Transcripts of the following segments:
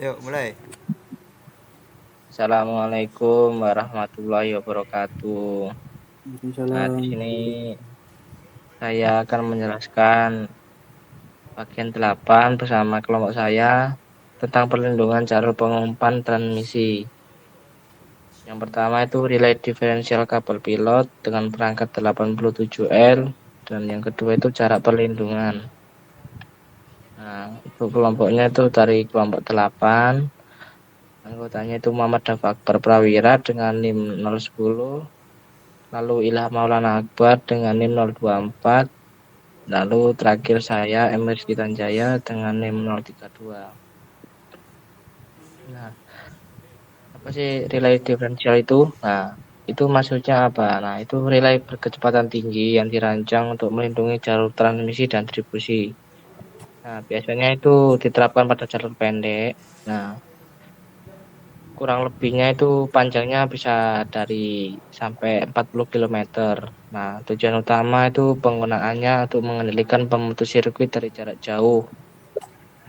Yuk, mulai. Assalamualaikum warahmatullahi wabarakatuh. Nah, di Waalaikumsalam. sini saya akan menjelaskan bagian 8 bersama kelompok saya tentang perlindungan jalur pengumpan transmisi. Yang pertama itu relay differential kabel pilot dengan perangkat 87L dan yang kedua itu jarak perlindungan. Nah, itu kelompoknya itu dari kelompok 8. Anggotanya itu Muhammad Dafa Akbar Prawira dengan NIM 010. Lalu Ilham Maulana Akbar dengan NIM 024, lalu terakhir saya Emir Tanjaya dengan NIM 032. Nah, apa sih relay differential itu? Nah, itu maksudnya apa? Nah, itu relay berkecepatan tinggi yang dirancang untuk melindungi jalur transmisi dan distribusi. Nah, biasanya itu diterapkan pada jalur pendek. Nah, kurang lebihnya itu panjangnya bisa dari sampai 40 kilometer. Nah, tujuan utama itu penggunaannya untuk mengendalikan pemutus sirkuit dari jarak jauh.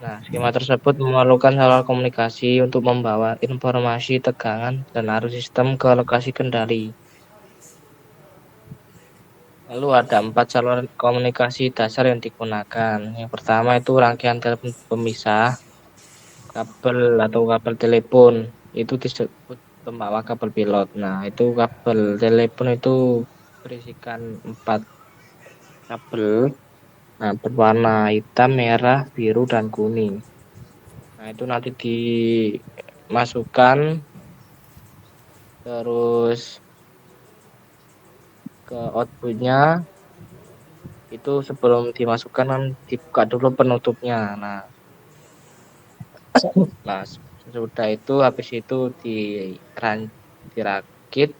Nah, skema tersebut memerlukan saluran komunikasi untuk membawa informasi tegangan dan arus sistem ke lokasi kendali. Lalu ada 4 saluran komunikasi dasar yang digunakan. Yang pertama itu rangkaian telepon pemisah, kabel atau kabel telepon itu disebut pembawa kabel pilot. Nah, itu kabel telepon itu berisikan 4 kabel. Nah, berwarna hitam, merah, biru, dan kuning. Nah, itu nanti dimasukkan terus ke outputnya. Itu sebelum dimasukkan kan dibuka dulu penutupnya. Nah, sudah itu habis itu dirakit,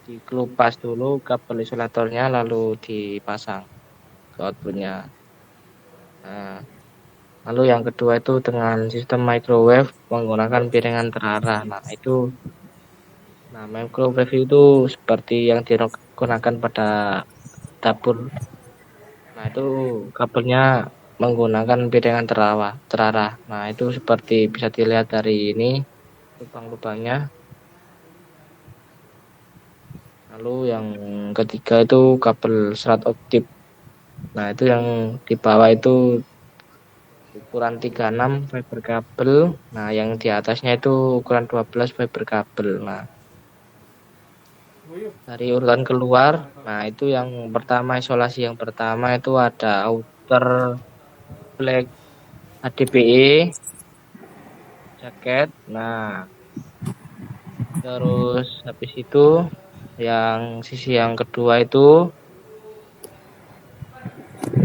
dikelupas dulu kabel isolatornya lalu dipasang ke outputnya. Nah, lalu yang kedua itu dengan sistem microwave menggunakan piringan terarah. Microwave itu seperti yang digunakan pada dapur. Nah, itu kabelnya menggunakan piringan terarah. Nah, itu seperti bisa dilihat dari ini lubang-lubangnya. Lalu yang ketiga itu kabel serat optik. Nah, itu yang di bawah itu ukuran 36 fiber kabel. Nah, yang di atasnya itu ukuran 12 fiber kabel. Nah, dari urutan keluar, nah itu yang pertama isolasi yang pertama itu ada outer black HDPE jaket. Nah, terus habis itu yang sisi yang kedua itu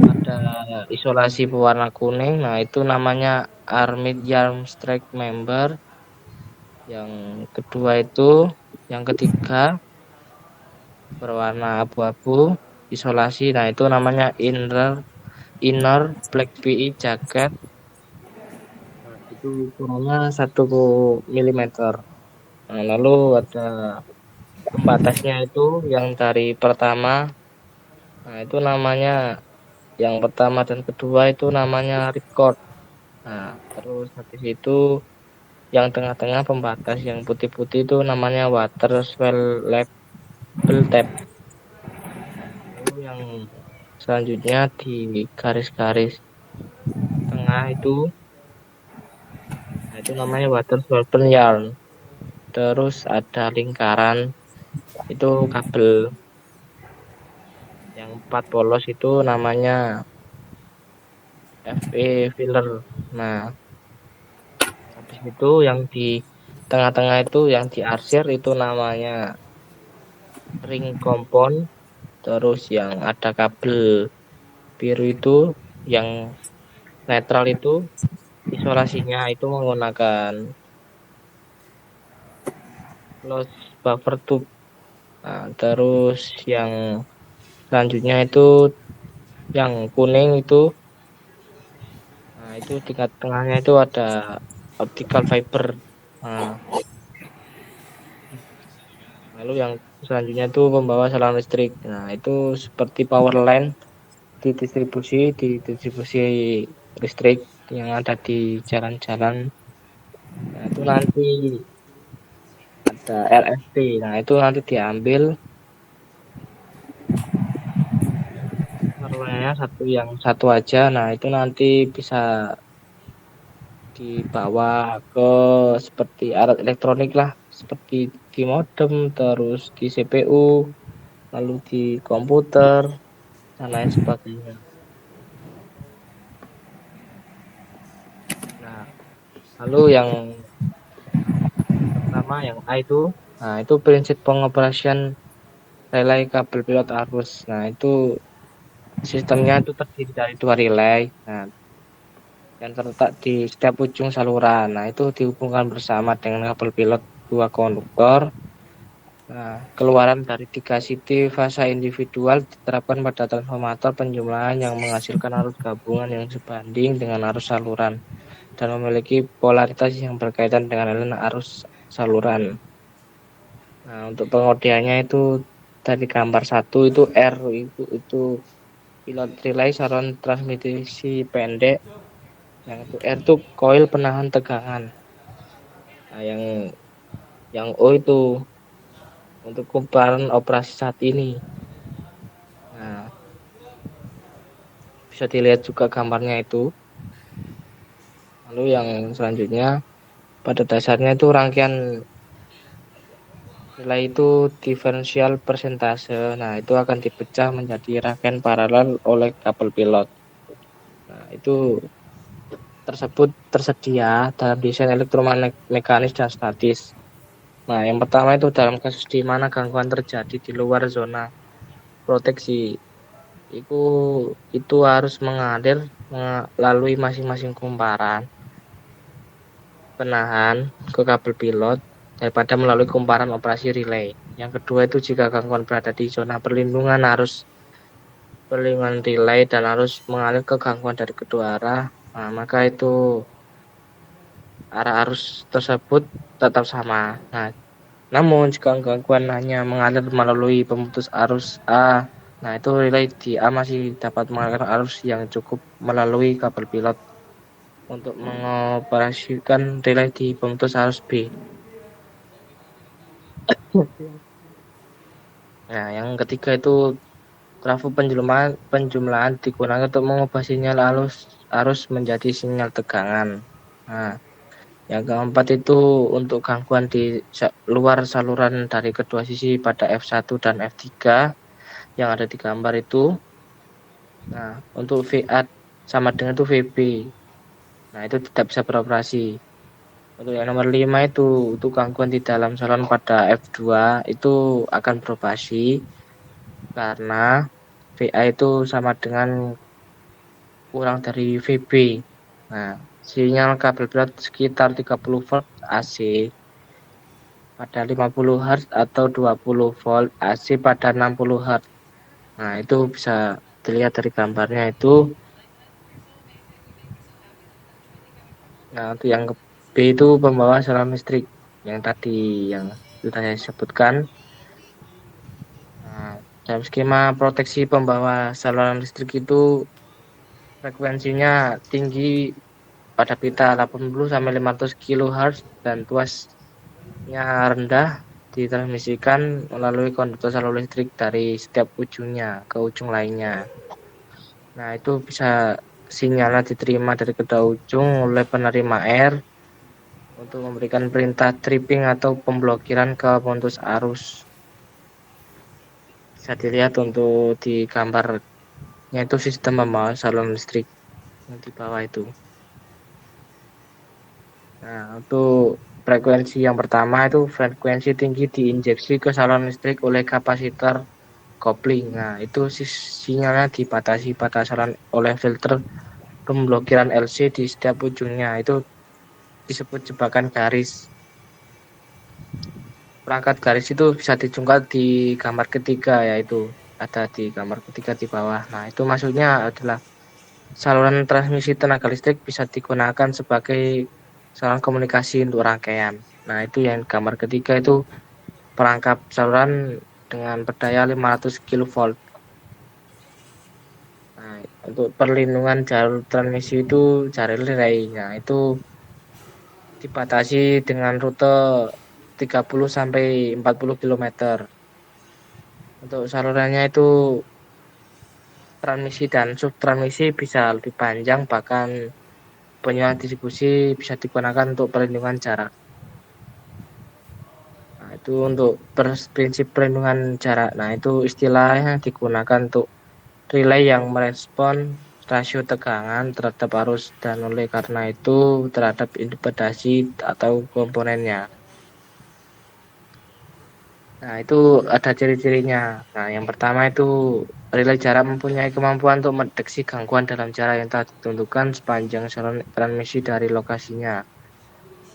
ada isolasi pewarna kuning. Nah, itu namanya Armid Yarn Strike Member. Yang kedua itu, yang ketiga berwarna abu-abu isolasi. Nah, itu namanya inner black PE jacket. Nah, itu ukurannya 1 mm. Nah, lalu ada pembatasnya itu yang dari pertama. Nah, itu namanya yang pertama dan kedua itu namanya ripcord. Nah, terus habis itu yang tengah-tengah pembatas yang putih-putih itu namanya water swell label tab. Lalu yang selanjutnya di garis-garis tengah itu, nah itu namanya water swell yarn. Terus ada lingkaran itu kabel yang 4 polos itu namanya FE filler. Nah, habis itu yang di tengah-tengah itu yang diarsir itu namanya ring compound. Terus yang ada kabel biru itu yang netral itu isolasinya itu menggunakan close buffer tube. Nah, terus yang selanjutnya itu yang kuning itu, nah itu di tengahnya itu ada optical fiber. Nah, lalu yang selanjutnya itu pembawa saluran listrik. Nah, itu seperti power line di distribusi listrik yang ada di jalan-jalan. Nah, itu nanti ada LFT. Nah, itu nanti diambil salurannya satu yang satu aja. Nah, itu nanti bisa dibawa ke seperti alat elektronik lah, seperti di modem, terus di CPU, lalu di komputer, dan lain sebagainya. Nah, lalu yang pertama yang A itu, nah itu prinsip pengoperasian relay kabel pilot arus. Nah, itu sistemnya itu terdiri dari dua relay. Nah, yang terletak di setiap ujung saluran. Nah, itu dihubungkan bersama dengan kabel pilot dua konduktor. Nah, keluaran dari tiga sisi fasa individual diterapkan pada transformator penjumlahan yang menghasilkan arus gabungan yang sebanding dengan arus saluran dan memiliki polaritas yang berkaitan dengan aliran arus saluran. Nah, untuk pengodeannya itu dari gambar satu itu R itu pilot relay saluran transmisi pendek. Yang itu R itu koil penahan tegangan. Nah, yang O itu untuk kumparan operasi saat ini. Nah, bisa dilihat juga gambarnya itu. Lalu yang selanjutnya pada dasarnya itu rangkaian nilai itu diferensial persentase. Nah, itu akan dipecah menjadi rangkaian paralel oleh kabel pilot. Nah, itu tersebut tersedia dalam desain elektromekanis dan statis. Nah, yang pertama itu dalam kasus di mana gangguan terjadi di luar zona proteksi. Itu itu harus mengalir melalui masing-masing kumparan penahan ke kabel pilot daripada melalui kumparan operasi relay. Yang kedua itu jika gangguan berada di zona perlindungan relay dan harus mengalir ke gangguan dari kedua arah, nah, maka itu arah arus tersebut tetap sama. Nah, namun jika gangguan hanya mengalir melalui pemutus arus A, nah itu relay di A masih dapat mengalirkan arus yang cukup melalui kabel pilot untuk mengoperasikan relay di pemutus arus B. Nah, yang ketiga itu trafo penjumlahan digunakan untuk mengubah sinyal arus menjadi sinyal tegangan. Nah, yang keempat itu untuk gangguan di luar saluran dari kedua sisi pada F1 dan F3 yang ada di gambar itu. Nah, untuk VA sama dengan itu VB. Nah, itu tidak bisa beroperasi. Untuk yang nomor 5 itu gangguan di dalam saluran pada F2 itu akan beroperasi karena VA itu sama dengan kurang dari VB. Nah, sinyal kabel pilot sekitar 30 volt AC pada 50 Hz atau 20 volt AC pada 60 Hz. Nah, itu bisa dilihat dari gambarnya itu. Nah, untuk yang ke B itu pembawa saluran listrik yang tadi yang sudah saya sebutkan. Nah, dalam skema proteksi pembawa saluran listrik itu frekuensinya tinggi pada pita 80 sampai 500 kHz dan tuasnya rendah ditransmisikan melalui konduktor saluran listrik dari setiap ujungnya ke ujung lainnya. Nah, itu bisa sinyalnya diterima dari kedua ujung oleh penerima R untuk memberikan perintah tripping atau pemblokiran ke pemutus arus. Bisa dilihat untuk di gambarnya itu sistem pembawa saluran listrik yang di bawah itu. Nah, untuk frekuensi yang pertama itu frekuensi tinggi diinjeksi ke saluran listrik oleh kapasitor kopling. Nah, itu sinyalnya dibatasi pada saluran oleh filter pemblokiran LC di setiap ujungnya. Itu disebut jebakan garis. Perangkat garis itu bisa dijungkat di gambar ketiga, yaitu ada di gambar ketiga di bawah. Nah, itu maksudnya adalah saluran transmisi tenaga listrik bisa digunakan sebagai saluran komunikasi untuk rangkaian. Nah, itu yang gambar ketiga itu perangkap saluran dengan berdaya 500 kV. Nah, untuk perlindungan jalur transmisi itu jalur relay. Nah, itu dibatasi dengan rute 30 sampai 40 km. Untuk salurannya itu transmisi dan subtransmisi bisa lebih panjang, bahkan penyuluhan distribusi bisa digunakan untuk perlindungan jarak. Nah, itu untuk prinsip perlindungan jarak. Nah, itu istilahnya digunakan untuk relay yang merespon rasio tegangan terhadap arus dan oleh karena itu terhadap impedasi atau komponennya. Nah, itu ada ciri-cirinya. Nah, yang pertama itu relay jarak mempunyai kemampuan untuk mendeteksi gangguan dalam jarak yang telah ditentukan sepanjang saluran transmisi dari lokasinya.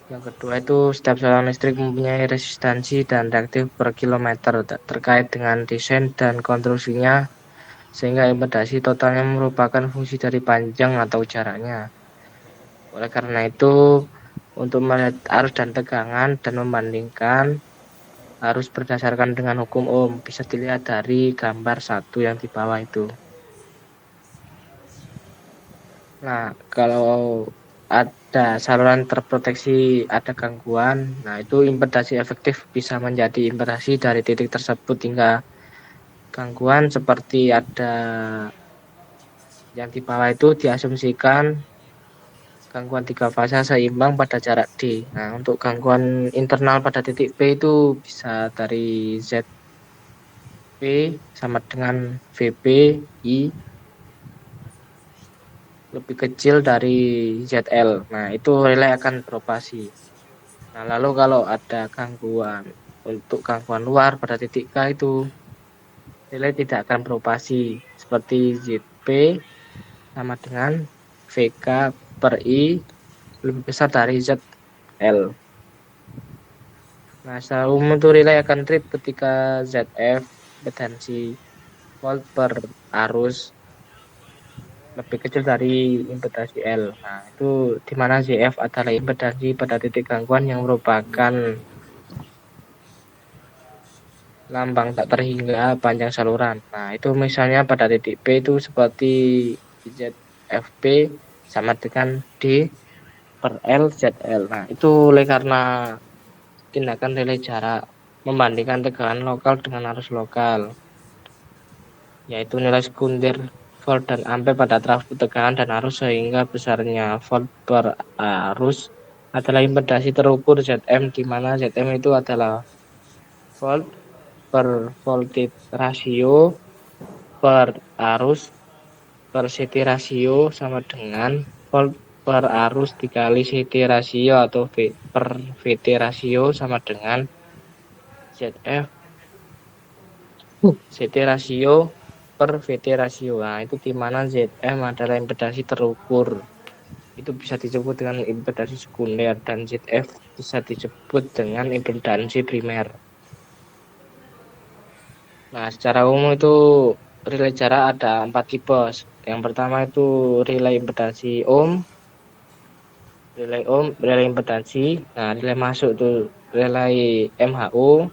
Yang kedua itu setiap saluran listrik mempunyai resistansi dan reaktif per kilometer terkait dengan desain dan konstruksinya, sehingga impedasi totalnya merupakan fungsi dari panjang atau jaraknya. Oleh karena itu, untuk melihat arus dan tegangan dan membandingkan harus berdasarkan dengan hukum Ohm, bisa dilihat dari gambar 1 yang di bawah itu. Nah, kalau ada saluran terproteksi ada gangguan, nah itu impedasi efektif bisa menjadi impedasi dari titik tersebut hingga gangguan seperti ada yang di bawah itu diasumsikan gangguan 3 fase seimbang pada jarak D. Nah, untuk gangguan internal pada titik P itu bisa dari ZP sama dengan VP I lebih kecil dari ZL. Nah, itu relay akan beroperasi. Nah, lalu kalau ada gangguan untuk gangguan luar pada titik K itu relay tidak akan beroperasi seperti ZP sama dengan VK per I lebih besar dari ZL. Nah, secara umum itu relay akan trip ketika ZF impedansi volt per arus lebih kecil dari impedasi L. Nah, itu di mana ZF adalah impedansi pada titik gangguan yang merupakan lambang tak terhingga panjang saluran. Nah, itu misalnya pada titik P itu seperti ZFP sama dengan D per L ZL. Nah, itu oleh karena tindakan relay jarak membandingkan tegangan lokal dengan arus lokal, yaitu nilai sekunder volt dan ampere pada trafo tegangan dan arus sehingga besarnya volt per arus adalah impedasi terukur Zm, di mana Zm itu adalah volt per voltage rasio per arus per CT rasio sama dengan volt per arus dikali CT rasio atau per VT rasio sama dengan ZF CT rasio per VT rasio. Nah, itu di mana Zm adalah impedasi terukur. Itu bisa disebut dengan impedasi sekunder dan ZF bisa disebut dengan impedasi primer. Nah, secara umum itu relay jarak ada 4 tipe. Yang pertama itu relay impedasi ohm, relay impedasi. Nah, relay masuk itu relay MHO.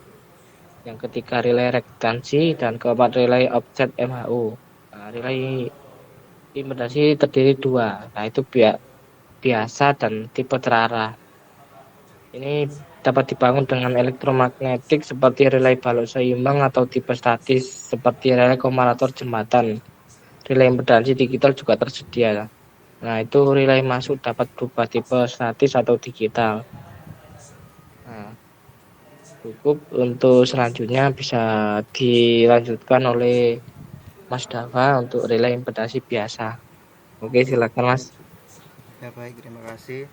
Yang ketiga relay reaktansi dan keempat relay offset MHO. Nah, relay impedasi terdiri 2. Nah, itu biasa dan tipe terarah. Ini dapat dibangun dengan elektromagnetik seperti relay balok seimbang atau tipe statis seperti relay komparator jembatan. Relay impedansi digital juga tersedia. Nah, itu relay masuk dapat berubah tipe statis atau digital. Nah, cukup untuk selanjutnya bisa dilanjutkan oleh Mas Dava untuk relay impedasi biasa. Oke, silakan Mas. Ya baik, terima kasih.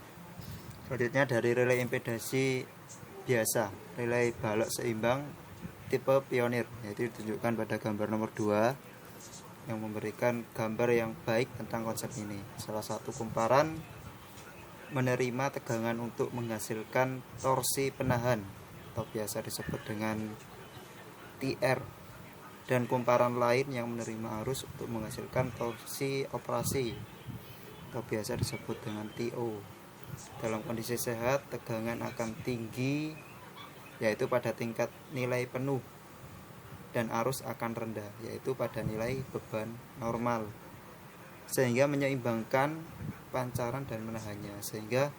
Selanjutnya dari relay impedasi biasa, relay balok seimbang tipe pionir, yaitu ditunjukkan pada gambar nomor 2 yang memberikan gambar yang baik tentang konsep ini. Salah satu kumparan menerima tegangan untuk menghasilkan torsi penahan atau biasa disebut dengan TR, dan kumparan lain yang menerima arus untuk menghasilkan torsi operasi atau biasa disebut dengan TO. Dalam kondisi sehat, tegangan akan tinggi, yaitu pada tingkat nilai penuh, dan arus akan rendah, yaitu pada nilai beban normal, sehingga menyeimbangkan pancaran dan menahannya, sehingga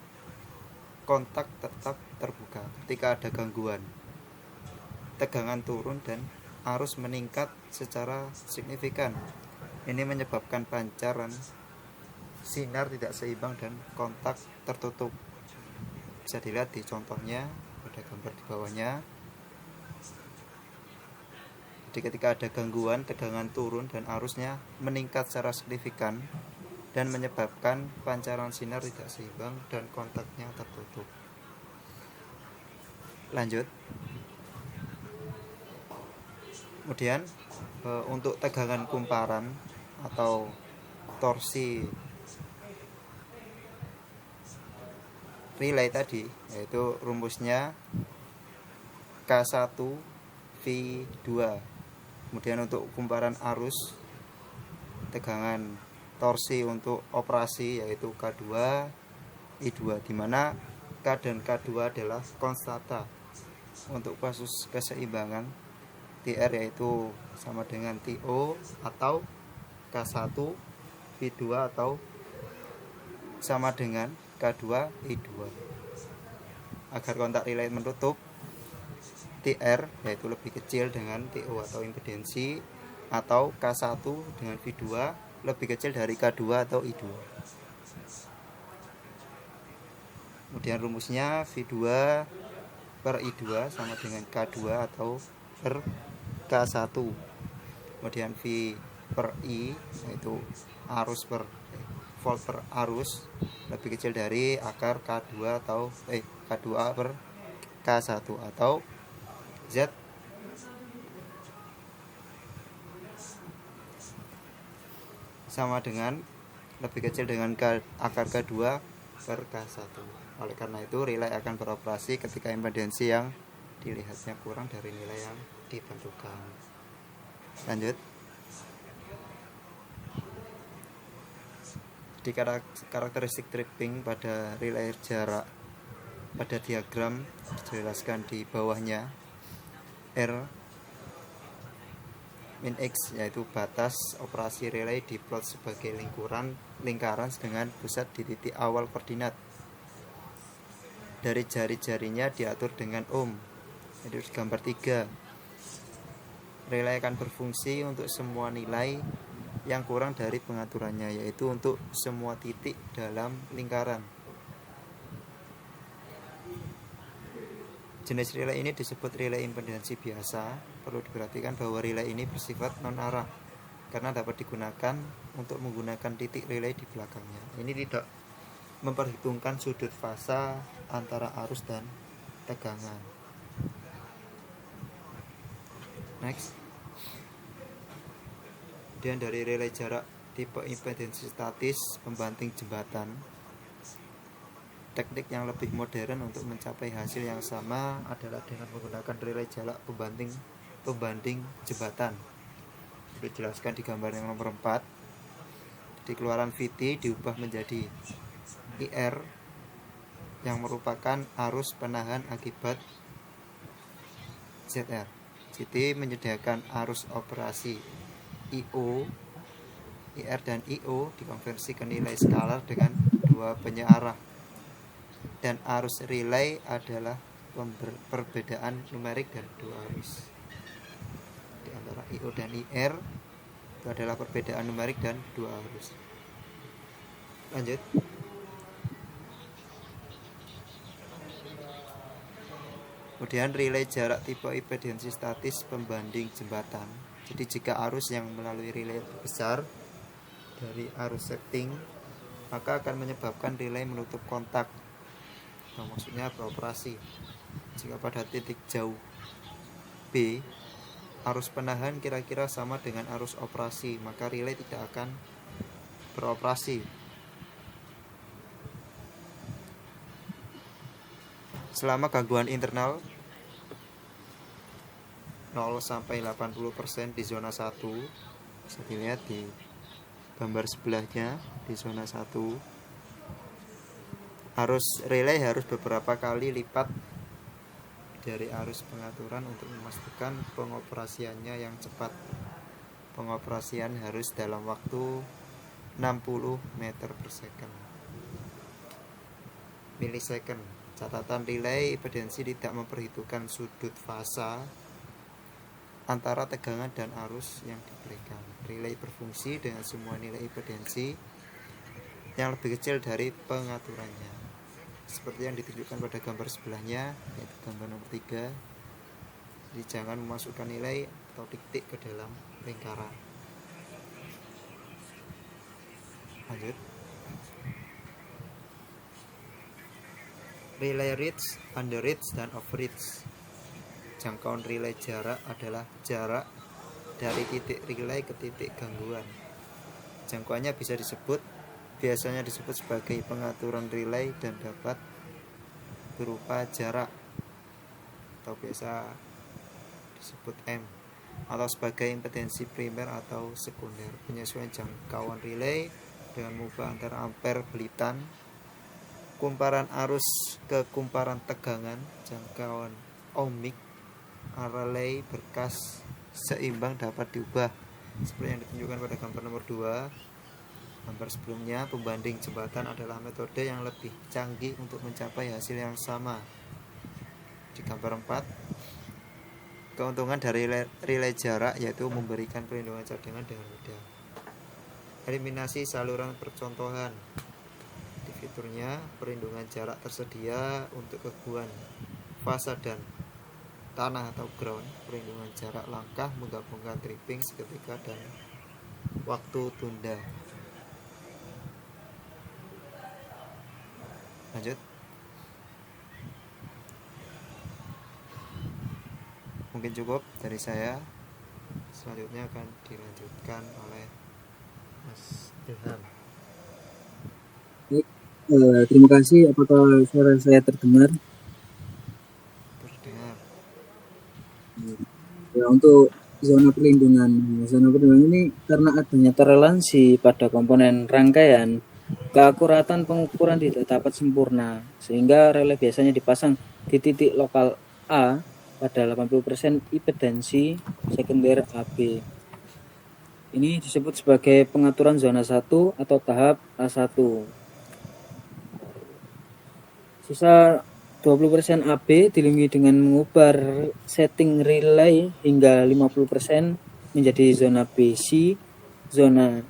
kontak tetap terbuka. Ketika ada gangguan, tegangan turun dan arus meningkat secara signifikan. Ini menyebabkan pancaran sinar tidak seimbang dan kontak tertutup. Bisa dilihat di contohnya pada gambar di bawahnya. Jadi ketika ada gangguan, tegangan turun dan arusnya meningkat secara signifikan dan menyebabkan pancaran sinar tidak seimbang dan kontaknya tertutup. Lanjut. Kemudian untuk tegangan kumparan atau torsi relay tadi, yaitu rumusnya K1 V2. Kemudian untuk kumparan arus, tegangan torsi untuk operasi yaitu K2 I2, di mana K dan K2 adalah konstanta. Untuk kasus keseimbangan, TR yaitu sama dengan TO atau K1 V2 atau sama dengan K2 I2. Agar kontak relay menutup, TR yaitu lebih kecil dengan TO atau impedensi, atau K1 dengan V2 lebih kecil dari K2 atau I2. Kemudian rumusnya V2 per I2 sama dengan K2 atau per K1. Kemudian V per I yaitu arus per volt per arus lebih kecil dari akar K2 atau K2 per K1, atau Z sama dengan lebih kecil dengan akar K2 per K1. Oleh karena itu relay akan beroperasi ketika impedensi yang dilihatnya kurang dari nilai yang ditentukan. Lanjut. Di karakteristik tripping pada relay jarak pada diagram dijelaskan di bawahnya. R min X yaitu batas operasi relay diplot sebagai lingkaran dengan pusat di titik awal koordinat. Dari jari-jarinya diatur dengan ohm. Jadi gambar 3. Relay akan berfungsi untuk semua nilai yang kurang dari pengaturannya, yaitu untuk semua titik dalam lingkaran. Jenis relay ini disebut relay impedensi biasa. Perlu diperhatikan bahwa relay ini bersifat non-arah karena dapat digunakan untuk menggunakan titik relay di belakangnya. Ini tidak memperhitungkan sudut fasa antara arus dan tegangan. Next. Kemudian dari relay jarak tipe impedensi statis pembanting jembatan, teknik yang lebih modern untuk mencapai hasil yang sama adalah dengan menggunakan relay jarak pembanding jembatan. Dijelaskan di gambar yang nomor 4. Di keluaran VT diubah menjadi IR yang merupakan arus penahan akibat ZR. CT menyediakan arus operasi IO, IR dan IO dikonversi ke nilai skalar dengan dua penyearah, dan arus relay adalah perbedaan numerik dan dua arus. Di antara IO dan IR itu adalah perbedaan numerik dan dua arus. Lanjut. Kemudian relay jarak tipe impedensi statis pembanding jembatan. Jadi jika arus yang melalui relay besar dari arus setting, maka akan menyebabkan relay menutup kontak. Maksudnya beroperasi. Jika pada titik jauh B, arus penahan kira-kira sama dengan arus operasi, maka relay tidak akan beroperasi. Selama gangguan internal 0 sampai 80% di zona 1, bisa dilihat di gambar sebelahnya. Di zona 1 arus relay harus beberapa kali lipat dari arus pengaturan untuk memastikan pengoperasiannya yang cepat. Pengoperasian harus dalam waktu 60 meter per second, milisecond. Catatan relay impedansi tidak memperhitungkan sudut fasa antara tegangan dan arus yang diberikan. Relay berfungsi dengan semua nilai impedansi yang lebih kecil dari pengaturannya, seperti yang ditunjukkan pada gambar sebelahnya, yaitu gambar nomor 3. Jadi jangan memasukkan nilai atau titik ke dalam lingkaran. Lanjut. Relay reach, under reach, dan over reach. Jangkauan relay jarak adalah jarak dari titik relay ke titik gangguan. Jangkauannya biasanya disebut sebagai pengaturan relay dan dapat berupa jarak atau biasa disebut M, atau sebagai impedansi primer atau sekunder. Penyesuaian jangkauan relay dengan mengubah antara ampere belitan, kumparan arus ke kumparan tegangan, jangkauan ohmik, relay berkas seimbang dapat diubah seperti yang ditunjukkan pada gambar nomor 2. Gambar sebelumnya, pembanding jembatan adalah metode yang lebih canggih untuk mencapai hasil yang sama. Di gambar 4, keuntungan dari relay jarak yaitu memberikan perlindungan cadangan dengan mudah. Eliminasi saluran percontohan. Di fiturnya, perlindungan jarak tersedia untuk keguguran fasa dan tanah atau ground. Perlindungan jarak langkah menggabungkan tripping seketika dan waktu tunda. Lanjut. Mungkin cukup dari saya. Selanjutnya akan dilanjutkan oleh Mas Ilham. Baik, terima kasih. Apakah suara saya terdengar? Terdengar. Ya, untuk zona perlindungan ini karena adanya toleransi pada komponen rangkaian, keakuratan pengukuran tidak dapat sempurna, sehingga relay biasanya dipasang di titik lokal A pada 80% impedansi sekunder AB. Ini disebut sebagai pengaturan zona 1 atau tahap A1. Sisa 20% AB dilindungi dengan mengubah setting relay hingga 50% menjadi zona BC, zona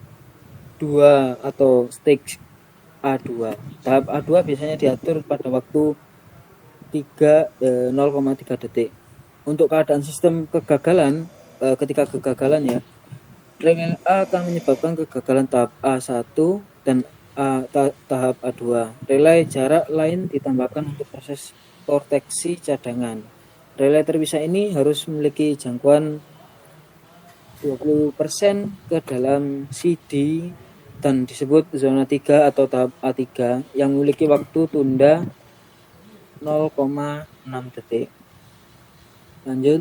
2 atau stage A2. Tahap A2 biasanya diatur pada waktu 0,3 detik. Untuk keadaan sistem kegagalan, ketika kegagalan ya, relay A akan menyebabkan kegagalan tahap A1 dan tahap A2. Relay jarak lain ditambahkan untuk proses proteksi cadangan. Relay terpisah ini harus memiliki jangkauan 20% ke dalam CD dan disebut zona 3 atau tahap A3 yang memiliki waktu tunda 0,6 detik. Lanjut.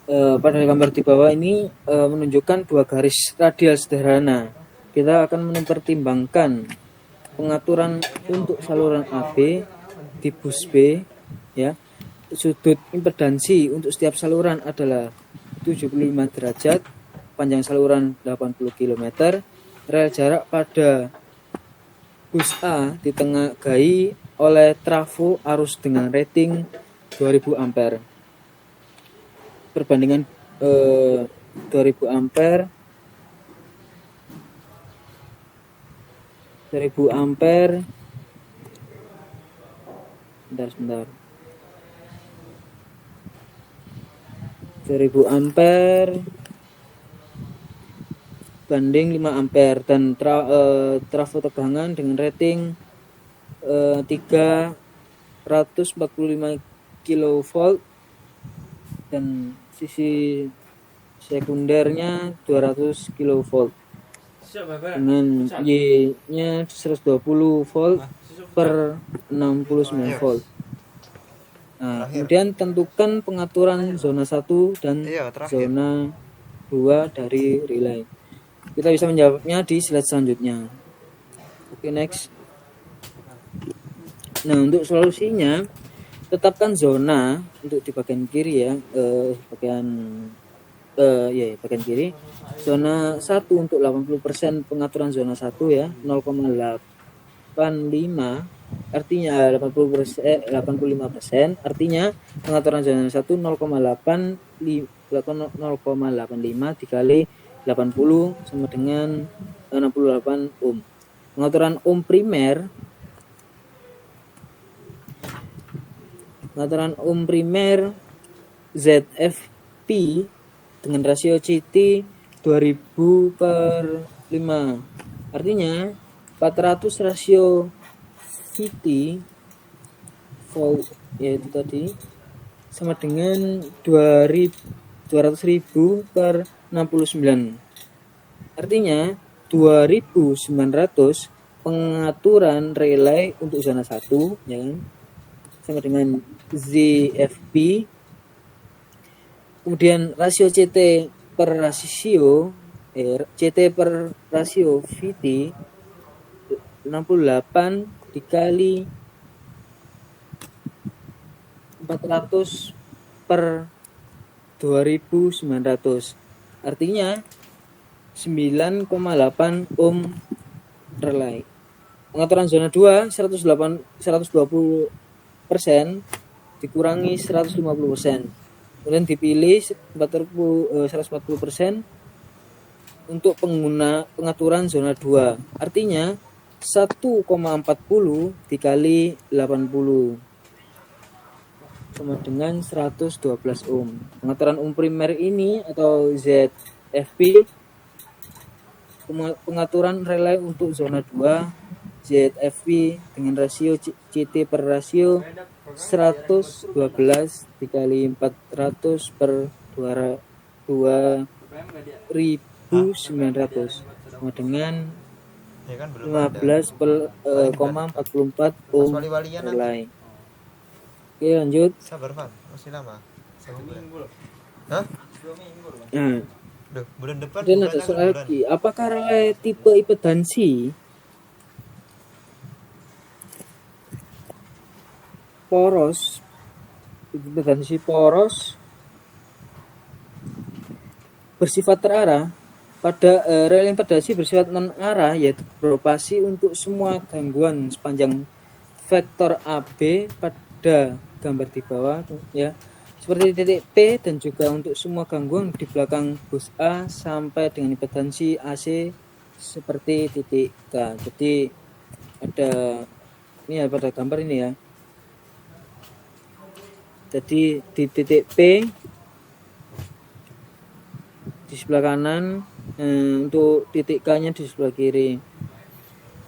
Pada gambar di bawah ini menunjukkan dua garis radial sederhana. Kita akan mempertimbangkan pengaturan untuk saluran AB di bus B ya. Sudut impedansi untuk setiap saluran adalah 75 derajat, panjang saluran 80 km. Rel jarak pada bus A ditengagai oleh trafo arus dengan rating 2000 ampere. Perbandingan 2000 ampere 2000 ampere banding 5 ampere dan trafo tegangan dengan rating 345 kV dan sisi sekundernya 200 kV dengan Y-nya 120 volt per 69 volt. Nah, kemudian tentukan pengaturan zona 1 dan zona 2 dari relay. Kita bisa menjawabnya di slide selanjutnya. Oke, next. Nah, untuk solusinya, tetapkan zona untuk di bagian kiri ya, bagian kiri. Zona 1 untuk 80% pengaturan zona 1 ya, 0,8 artinya 85%, artinya pengaturan zona 1 0,85 dikali 80 sama dengan 68 ohm. Pengaturan ohm primer ZFP dengan rasio CT 2000/5, artinya 400 rasio CT volt yaitu tadi sama dengan 200.000/69, artinya 2.900 pengaturan relay untuk zona 1 ya kan, sama dengan ZFP. Kemudian rasio CT per rasio VT 68 dikali 400/2900, artinya 9,8 ohm relay. Pengaturan zona 2 120% dikurangi 150%, kemudian dipilih 140% untuk pengaturan zona 2, artinya 1,40 dikali 80 sama dengan 112 ohm. Pengaturan ohm primer ini atau ZFP, pengaturan relay untuk zona 2 ZFP dengan rasio CT per rasio 112 dikali 400/2900 sama dengan Ya kan belum ada. 15,44 ohm Wali-walian nanti. relay. Oke, lanjut. Sabar, Van. Masih lama. 1 bulan. Hah? Nah, Duh, bulan depan. dan ada soal lagi, apakah relay tipe impedansi poros bersifat terarah? Pada relay impedansi bersifat non arah yaitu beroperasi untuk semua gangguan sepanjang vektor AB pada gambar di bawah ya, seperti titik P, dan juga untuk semua gangguan di belakang bus A sampai dengan impedansi AC seperti titik K. Jadi ada ini ya pada gambar ini ya. Jadi di titik P di sebelah kanan, untuk titik K-nya di sebelah kiri.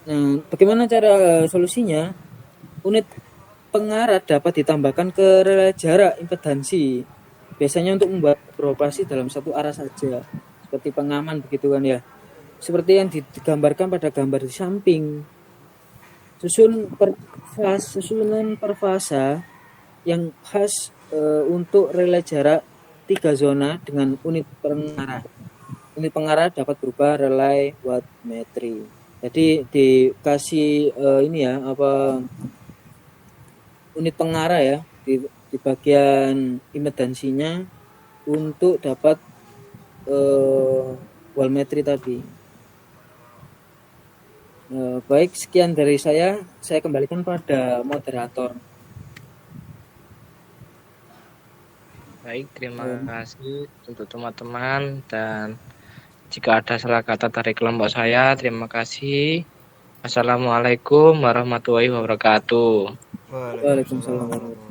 Nah, bagaimana cara solusinya? Unit pengarah dapat ditambahkan ke relay jarak impedansi, biasanya untuk membuat beroperasi dalam satu arah saja, seperti pengaman begitu kan ya, seperti yang digambarkan pada gambar di samping. Susunan per fasa yang khas untuk relay jarak 3 zona dengan unit pengarah. Unit pengarah dapat berupa relay wattmetri. Jadi dikasih ini ya unit pengarah ya di bagian impedansinya untuk dapat wattmetri tadi. Baik, sekian dari saya kembalikan pada moderator. Baik, terima kasih untuk teman-teman, dan jika ada salah kata dari kelompok saya, terima kasih. Assalamualaikum warahmatullahi wabarakatuh. Waalaikumsalam warahmatullahi wabarakatuh.